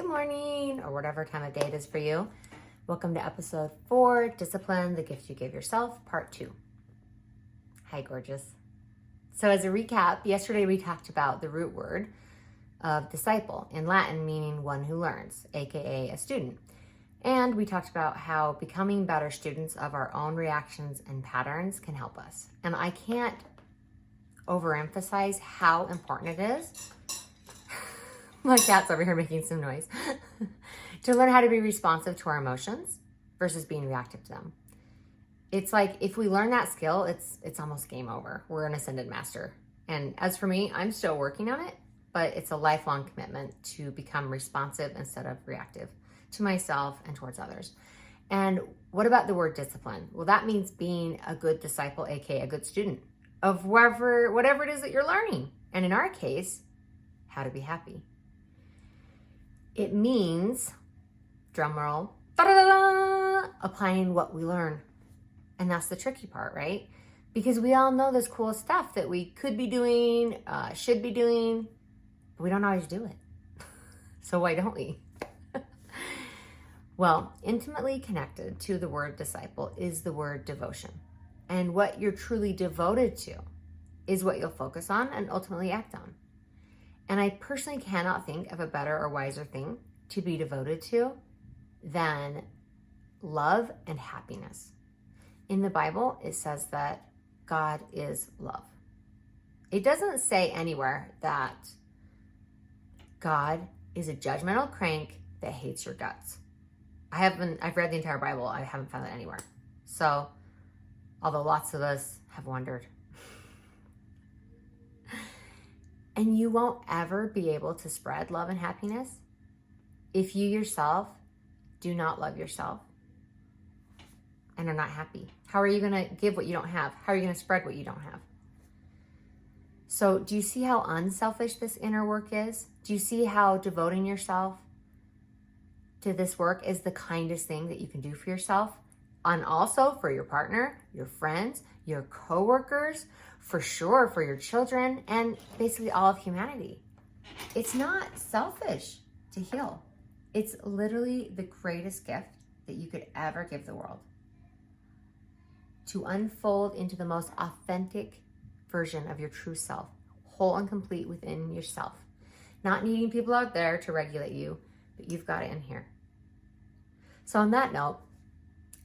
good morning, or whatever time of day it is for you. Welcome to episode 4, Discipline, the Gift You Gave Yourself, part 2. Hi, gorgeous. So as a recap, yesterday we talked about the root word of disciple, in Latin meaning one who learns, aka a student. And we talked about how becoming better students of our own reactions and patterns can help us. And I can't overemphasize how important it is. My cat's over here making some noise. To learn how to be responsive to our emotions versus being reactive to them. It's like if we learn that skill, it's almost game over. We're an ascended master. And as for me, I'm still working on it, but it's a lifelong commitment to become responsive instead of reactive to myself and towards others. And what about the word discipline? Well, that means being a good disciple, aka a good student of whatever it is that you're learning. And in our case, how to be happy. It means, drum roll, applying what we learn. And that's the tricky part, right? Because we all know this cool stuff that we could be doing, should be doing, but we don't always do it. So why don't we? Well, intimately connected to the word disciple is the word devotion. And what you're truly devoted to is what you'll focus on and ultimately act on. And I personally cannot think of a better or wiser thing to be devoted to than love and happiness. In the Bible, it says that God is love. It doesn't say anywhere that God is a judgmental crank that hates your guts. I've read the entire Bible. I haven't found it anywhere. So, although lots of us have wondered. And you won't ever be able to spread love and happiness if you yourself do not love yourself and are not happy. How are you going to give what you don't have? How are you going to spread what you don't have? So do you see how unselfish this inner work is? Do you see how devoting yourself to this work is the kindest thing that you can do for yourself? And also for your partner, your friends, your coworkers, for sure for your children, and basically all of humanity. It's not selfish to heal. It's literally the greatest gift that you could ever give the world. To unfold into the most authentic version of your true self, whole and complete within yourself. Not needing people out there to regulate you, but you've got it in here. So on that note,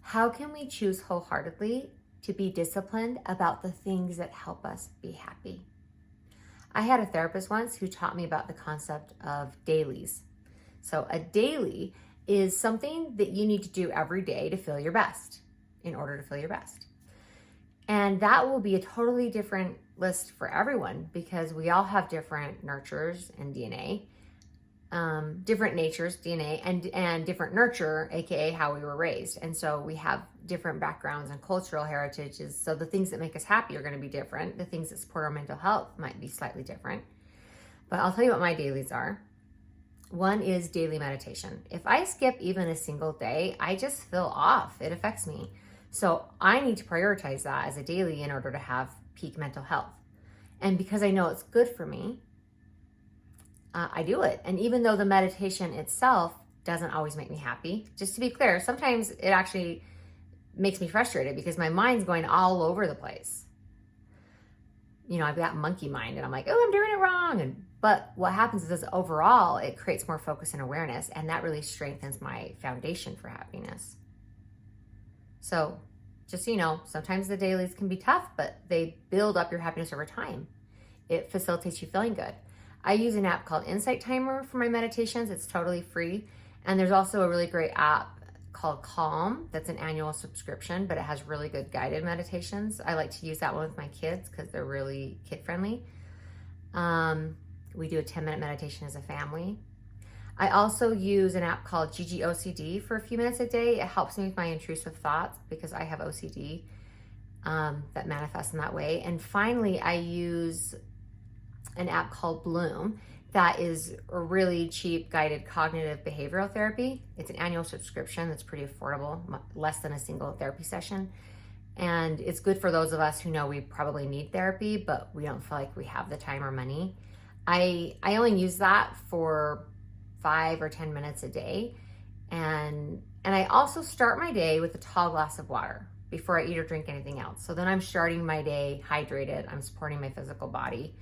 how can we choose wholeheartedly to be disciplined about the things that help us be happy? I had a therapist once who taught me about the concept of dailies. So a daily is something that you need to do every day to feel your best, in order to feel your best. And that will be a totally different list for everyone because we all have different nurtures and DNA. Different natures, DNA, and different nurture, aka how we were raised. And so we have different backgrounds and cultural heritages. So the things that make us happy are going to be different. The things that support our mental health might be slightly different. But I'll tell you what my dailies are. One is daily meditation. If I skip even a single day, I just feel off. It affects me. So I need to prioritize that as a daily in order to have peak mental health. And because I know it's good for me, I do it. And even though the meditation itself doesn't always make me happy, just to be clear, sometimes it actually makes me frustrated because my mind's going all over the place. You know, I've got monkey mind and I'm like, oh, I'm doing it wrong. But what happens is overall, it creates more focus and awareness, and that really strengthens my foundation for happiness. So just so you know, sometimes the dailies can be tough, but they build up your happiness over time. It facilitates you feeling good. I use an app called Insight Timer for my meditations. It's totally free. And there's also a really great app called Calm that's an annual subscription, but it has really good guided meditations. I like to use that one with my kids because they're really kid-friendly. We do a 10-minute meditation as a family. I also use an app called GGOCD for a few minutes a day. It helps me with my intrusive thoughts because I have OCD that manifests in that way. And finally, I use an app called Bloom that is a really cheap guided cognitive behavioral therapy. It's an annual subscription that's pretty affordable, less than a single therapy session. And it's good for those of us who know we probably need therapy, but we don't feel like we have the time or money. I only use that for 5 or 10 minutes a day. And I also start my day with a tall glass of water before I eat or drink anything else. So then I'm starting my day hydrated. I'm supporting my physical body.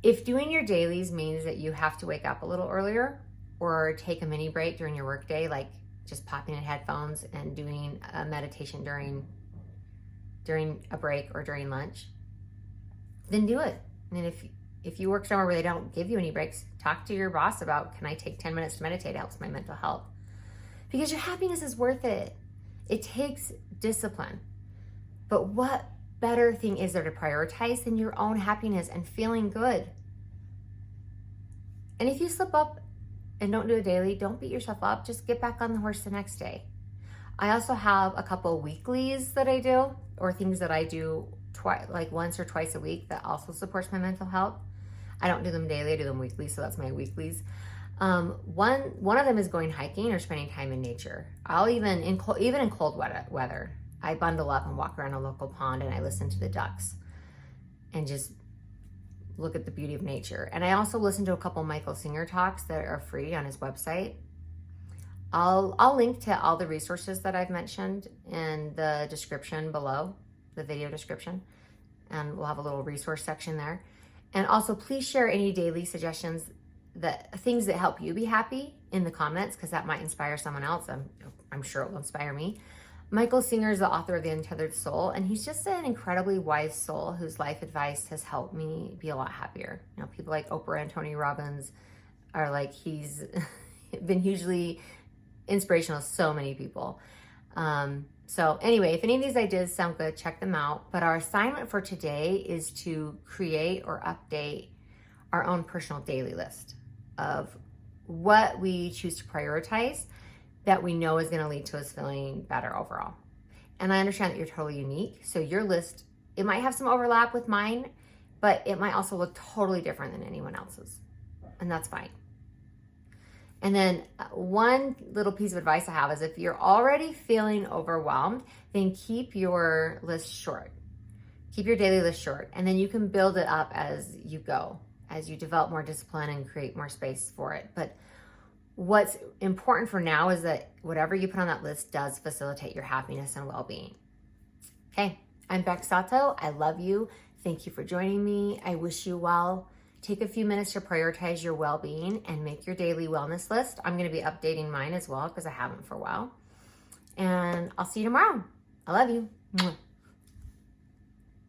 If doing your dailies means that you have to wake up a little earlier or take a mini break during your workday, like just popping in headphones and doing a meditation during a break or during lunch, then do it. And if you work somewhere where they don't give you any breaks, talk to your boss about, can I take 10 minutes to meditate? It helps my mental health. Because your happiness is worth it. It takes discipline. But what better thing is there to prioritize than your own happiness and feeling good? And if you slip up and don't do a daily, don't beat yourself up. Just get back on the horse the next day. I also have a couple weeklies that I do, or things that I do like once or twice a week that also supports my mental health. I don't do them daily, I do them weekly, so that's my weeklies. One of them is going hiking or spending time in nature. I'll even in cold weather, I bundle up and walk around a local pond and I listen to the ducks and just look at the beauty of nature. And I also listen to a couple Michael Singer talks that are free on his website. I'll link to all the resources that I've mentioned in the description below, the video description, and we'll have a little resource section there. And also please share any daily suggestions, things that help you be happy in the comments, because that might inspire someone else. I'm sure it will inspire me. Michael Singer is the author of The Untethered Soul, and he's just an incredibly wise soul whose life advice has helped me be a lot happier. You know, people like Oprah and Tony Robbins are like, he's been hugely inspirational to so many people. So anyway, if any of these ideas sound good, check them out. But our assignment for today is to create or update our own personal daily list of what we choose to prioritize that we know is going to lead to us feeling better overall. And I understand that you're totally unique. So your list, it might have some overlap with mine, but it might also look totally different than anyone else's. And that's fine. And then one little piece of advice I have is if you're already feeling overwhelmed, then keep your list short. Keep your daily list short. And then you can build it up as you go, as you develop more discipline and create more space for it. But what's important for now is that whatever you put on that list does facilitate your happiness and well-being. Okay, I'm Beck Sato. I love you. Thank you for joining me. I wish you well. Take a few minutes to prioritize your well-being and make your daily wellness list. I'm going to be updating mine as well because I haven't for a while. And I'll see you tomorrow. I love you. Mwah.